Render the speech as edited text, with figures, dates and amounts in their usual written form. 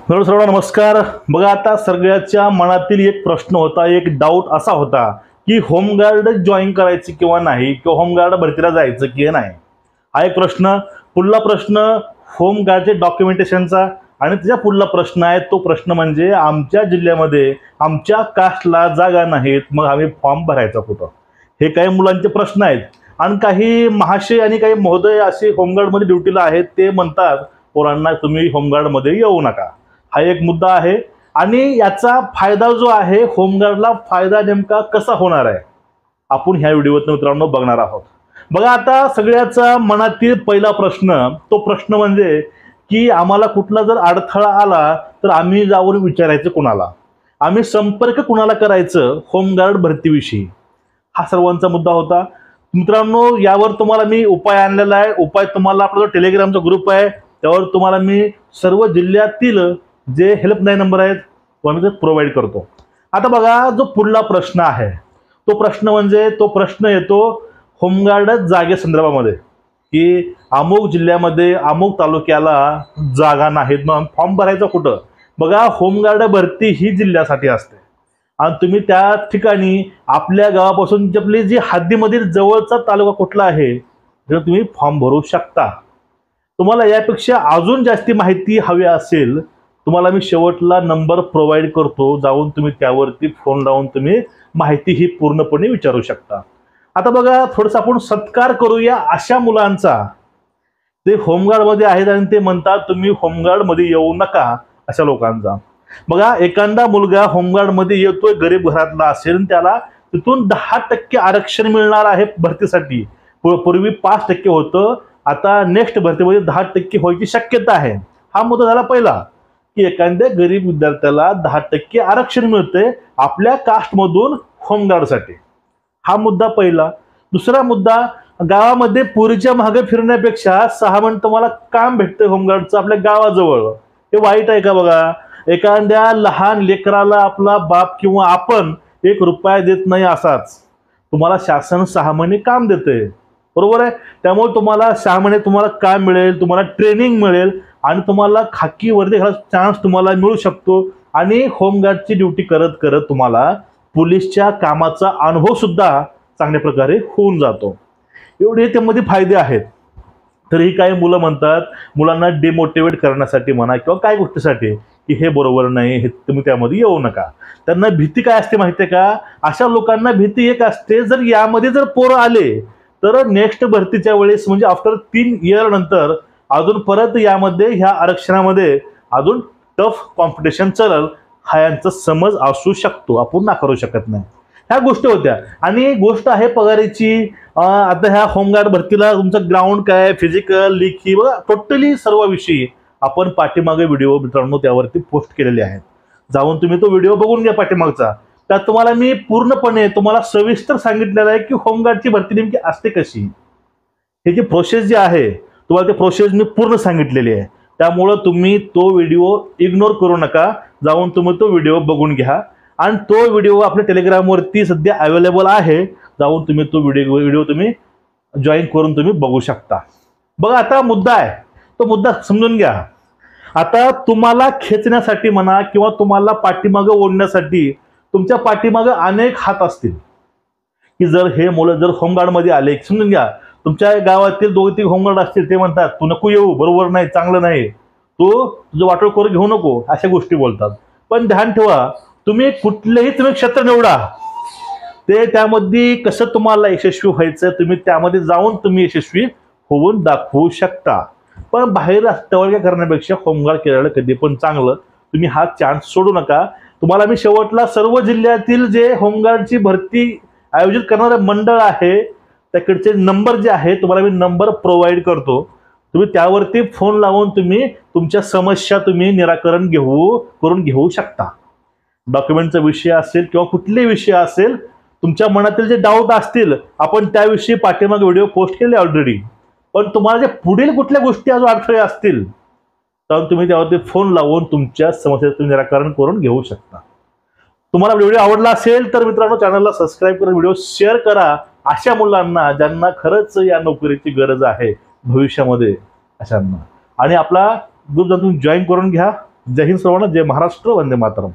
सर्वांना नमस्कार। बघा, आता सगळ्याच्या मनातील एक प्रश्न होता, एक डाऊट असा होता की होमगार्ड जॉईन करायची किंवा नाही, किंवा होमगार्ड भरतीला जायचं की नाही। हा एक प्रश्न। पुढला प्रश्न होमगार्डचे डॉक्युमेंटेशनचा, आणि त्याच्या पुढला प्रश्न आहे तो प्रश्न म्हणजे आमच्या जिल्ह्यामध्ये आमच्या कास्टला जागा नाहीत, मग आम्ही फॉर्म भरायचा कुठं। हे काही मुलांचे प्रश्न आहेत। आणि काही महाशय आणि काही महोदय असे होमगार्डमध्ये ड्युटीला आहेत, ते म्हणतात पोरांना तुम्ही होमगार्डमध्ये येऊ नका। हा एक मुद्दा आहे। आणि याचा फायदा जो आहे, होमगार्डला फायदा नेमका कसा होणार आहे, आपण ह्या व्हिडिओत मित्रांनो बघणार आहोत। बघा, आता सगळ्याचा मनातील पहिला प्रश्न तो प्रश्न म्हणजे की आम्हाला कुठला जर अडथळा आला तर आम्ही जाऊन विचारायचं कुणाला, आम्ही संपर्क कुणाला करायचं होमगार्ड भरतीविषयी, हा सर्वांचा मुद्दा होता। मित्रांनो, यावर तुम्हाला मी उपाय आणलेला आहे। उपाय तुम्हाला आपला टेलिग्रामचा ग्रुप आहे त्यावर तुम्हाला मी सर्व जिल्ह्यातील जे हेल्पलाईन नंबर आहेत तो आम्ही प्रोव्हाइड करतो। आता बघा, जो पुढला प्रश्न आहे तो प्रश्न येतो होमगार्ड जागेसंदर्भामध्ये, की अमुक जिल्ह्यामध्ये अमुक तालुक्याला जागा नाहीत, मग फॉर्म भरायचा कुठं। बघा, होमगार्ड भरती ही जिल्ह्यासाठी असते आणि तुम्ही त्या ठिकाणी आपल्या गावापासून आपली जी हद्दीमधील जवळचा तालुका कुठला आहे तर तुम्ही फॉर्म भरू शकता। तुम्हाला यापेक्षा अजून जास्ती माहिती हवी असेल, तुम्हाला मी शेवटला नंबर प्रोव्हाइड करतो, जाऊन तुम्ही त्यावरती फोन लावून तुम्ही माहिती ही पूर्णपणे विचारू शकता। आता बघा, थोडंसं आपण सत्कार करूया अशा मुलांचा ते होमगार्डमध्ये आहेत आणि ते म्हणतात तुम्ही होमगार्डमध्ये येऊ नका अशा लोकांचा। बघा, एखादा मुलगा होमगार्डमध्ये येतोय, गरीब घरातला असेल, त्याला तिथून 10% आरक्षण मिळणार आहे भरतीसाठी। पूर्वी 5% होतं, आता नेक्स्ट भरतीमध्ये 10% व्हायची शक्यता आहे। हा मुद्दा झाला पहिला, की एखाद्या गरीब विद्यार्थ्याला 10% आरक्षण मिळते आपल्या कास्टमधून होमगार्डसाठी। हा मुद्दा पहिला। दुसरा मुद्दा, गावामध्ये पुरीच्या मागे फिरण्यापेक्षा 6 महिने तुम्हाला काम भेटतं होमगार्डचं आपल्या गावाजवळ, हे वाईट आहे का? बघा, एखाद्या लहान लेकराला आपला बाप किंवा आपण 1 रुपया देत नाही, असाच तुम्हाला शासन 6 महिने काम देते, बरोबर आहे। त्यामुळे तुम्हाला 6 महिने तुम्हाला काम मिळेल, तुम्हाला ट्रेनिंग मिळेल आणि तुम्हाला खाकी वर्दी घालायचा चान्स तुम्हाला मिळू शकतो। आणि होमगार्डची ड्युटी करत करत तुम्हाला पोलीसच्या कामाचा अनुभव सुद्धा चांगल्या प्रकारे होऊन जातो। एवढे त्यामध्ये फायदे आहेत। तरीही काही मुलं म्हणतात, मुलांना डिमोटिवेट करण्यासाठी म्हणा किंवा काही गोष्टीसाठी, की हे बरोबर नाही, हे तुम्ही त्यामध्ये येऊ नका। त्यांना भीती काय असते माहिती आहे का? अशा लोकांना भीती एक असते, जर यामध्ये जर पोरं आले तर नेक्स्ट भरतीच्या वेळेस म्हणजे आफ्टर 3 इयर नंतर अजून परत यामध्ये ह्या आरक्षणामध्ये अजून टफ कॉम्पिटिशन चलल, हा यांचा समज असू शकतो, आपण नाकारू शकत नाही। ह्या गोष्टी होत्या। आणि गोष्ट आहे पगाराची। आता ह्या होमगार्ड भरतीला तुमचं ग्राउंड काय, फिजिकल, लेखी, बघा टोटली सर्व विषयी आपण पाठीमागे व्हिडिओ मित्रांनो त्यावरती पोस्ट केलेले आहेत, जाऊन तुम्ही तो व्हिडिओ बघून घ्या पाठीमागचा। त्यात तुम्हाला मी पूर्णपणे तुम्हाला सविस्तर सांगितलेलं आहे की होमगार्डची भरती नेमकी असते कशी, ह्याची प्रोसेस जी आहे तुम्हाला ते प्रोसेस मी पूर्ण सांगितलेली आहे। त्यामुळे तुम्ही तो व्हिडिओ इग्नोर करू नका, जाऊन तुम्ही तो व्हिडिओ बघून घ्या। आणि तो व्हिडिओ आपल्या टेलिग्रामवरती सध्या अवेलेबल आहे, जाऊन तुम्ही तो व्हिडिओ तुम्ही जॉईन करून तुम्ही बघू शकता। बघा, आता मुद्दा आहे, तो मुद्दा समजून घ्या। आता तुम्हाला खेचण्यासाठी म्हणा किंवा तुम्हाला पाठीमागे ओढण्यासाठी तुमच्या पाठीमागे अनेक हात असतील, की जर हे मुलं जर होमगार्डमध्ये आले, समजून घ्या तुमच्या गावातील 2-3 होमगार्ड असतील, ते म्हणतात तू नको येऊ, बरोबर नाही, चांगलं नाही, तू तुझं वाटोळ करून घेऊ नको, अशा गोष्टी बोलतात। पण ध्यान ठेवा, तुम्ही कुठलेही क्षेत्र निवडा, ते त्यामध्ये कसं तुम्हाला यशस्वी व्हायचं तुम्ही त्यामध्ये जाऊन तुम्ही यशस्वी होऊन दाखवू शकता। पण बाहेर रस्त्यावर करण्यापेक्षा होमगार्ड केलेलं कधी पण चांगलं, तुम्ही हा चान्स सोडू नका। तुम्हाला मी शेवटला सर्व जिल्ह्यातील जे होमगार्डची भरती आयोजित करणारे मंडळ आहे त्याकडचे नंबर जे आहे तुम्हाला मी नंबर प्रोव्हाइड करतो, तुम्ही त्यावरती फोन लावून तुम्ही तुमच्या समस्या तुम्ही निराकरण करून घेऊ शकता। डॉक्युमेंटचा विषय असेल किंवा कुठलेही विषय असेल, तुमच्या मनातील जे डाऊट असतील आपण त्याविषयी पाठीमागे व्हिडिओ पोस्ट केले ऑलरेडी। पण तुम्हाला जे पुढील कुठल्या गोष्टी अजून अडथळे असतील तर तुम्ही त्यावरती फोन लावून तुमच्या समस्येचं निराकरण करून घेऊ शकता। तुम्हाला व्हिडिओ आवडला असेल तर मित्रांनो चॅनलला सबस्क्राईब करून व्हिडिओ शेअर करा अशा मुलांना ज्यांना खरंच या नोकरीची गरज आहे भविष्यामध्ये अशांना। आणि आपला ग्रुप तुम्ही जॉईन करून घ्या। जय हिंद सर्वांना, जय महाराष्ट्र, वंदे मातरम.